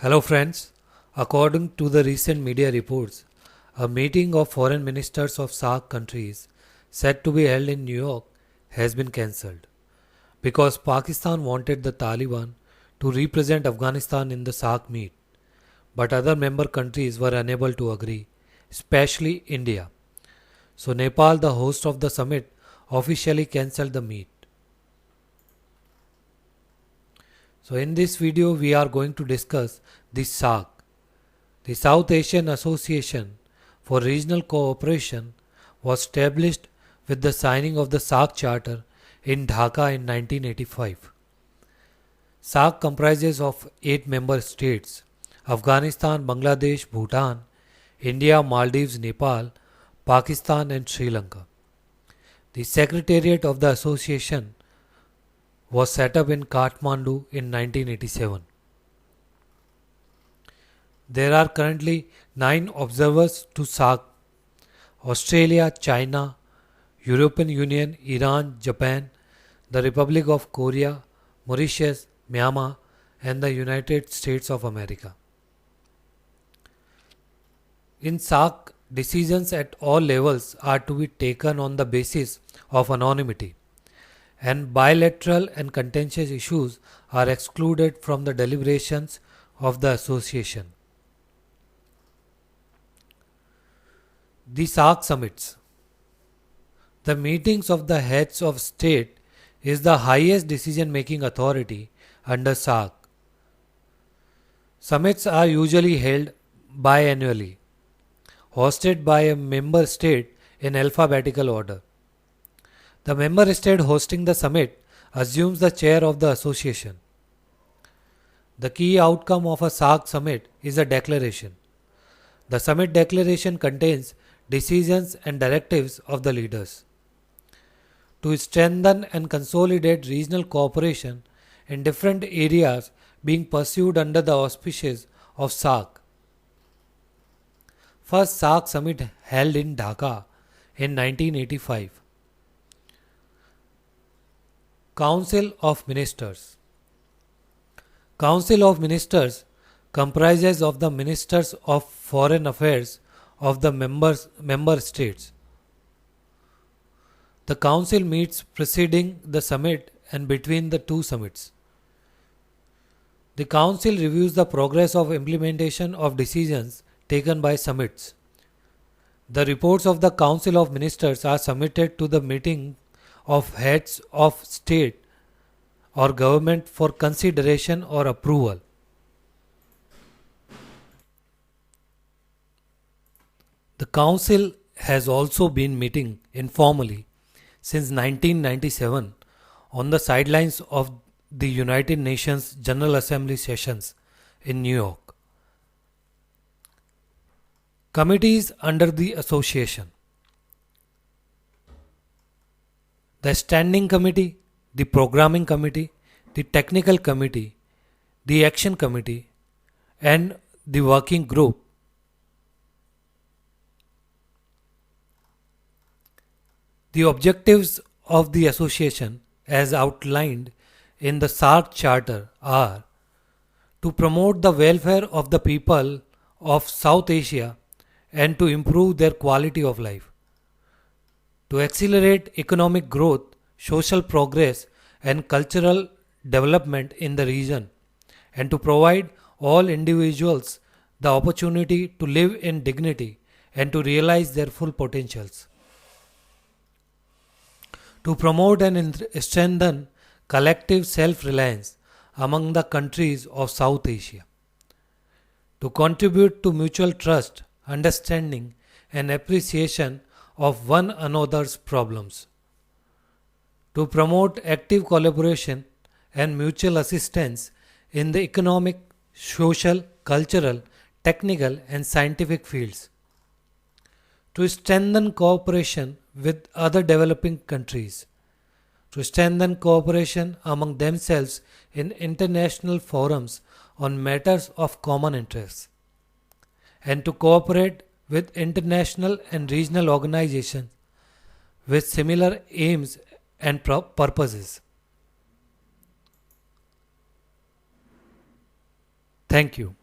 Hello, friends. According to the recent media reports, a meeting of foreign ministers of SAARC countries set to be held in New York has been cancelled because Pakistan wanted the Taliban to represent Afghanistan in the SAARC meet, but other member countries were unable to agree, especially India. So, Nepal, the host of the summit, officially cancelled the meet. So, in this video, we are going to discuss the SAARC. The South Asian Association for Regional Cooperation was established with the signing of the SAARC Charter in Dhaka in 1985. SAARC comprises of 8 member states: Afghanistan, Bangladesh, Bhutan, India, Maldives, Nepal, Pakistan and Sri Lanka. The secretariat of the association was set up in Kathmandu in 1987. There are currently 9 observers to SAARC: Australia, China, European Union, Iran, Japan, the Republic of Korea, Mauritius, Myanmar and the United States of America. In SAARC, decisions at all levels are to be taken on the basis of anonymity, and bilateral and contentious issues are excluded from the deliberations of the association. The SAARC summits. The meetings of the heads of state is the highest decision-making authority under SAARC. Summits are usually held biannually, hosted by a member state in alphabetical order. The member state hosting the summit assumes the chair of the association. The key outcome of a SAARC summit is a declaration. The summit declaration contains decisions and directives of the leaders to strengthen and consolidate regional cooperation in different areas being pursued under the auspices of SAARC. First SAARC summit held in Dhaka in 1985. Council of Ministers. Council of Ministers comprises of the Ministers of Foreign Affairs of the member states. The Council meets preceding the summit and between the two summits. The Council reviews the progress of implementation of decisions taken by summits. The reports of the Council of Ministers are submitted to the meeting of heads of state or government for consideration or approval. The Council has also been meeting informally since 1997 on the sidelines of the United Nations General Assembly sessions in New York. Committees under the association: the Standing Committee, the Programming Committee, the Technical Committee, the Action Committee and the Working Group. The objectives of the association as outlined in the SAARC Charter are to promote the welfare of the people of South Asia and to improve their quality of life, to accelerate economic growth, social progress and cultural development in the region, and to provide all individuals the opportunity to live in dignity and to realize their full potentials, to promote and strengthen collective self-reliance among the countries of South Asia, to contribute to mutual trust, understanding and appreciation of one another's problems, to promote active collaboration and mutual assistance in the economic, social, cultural, technical and scientific fields, to strengthen cooperation with other developing countries, to strengthen cooperation among themselves in international forums on matters of common interest, and to cooperate with international and regional organizations with similar aims and purposes. Thank you.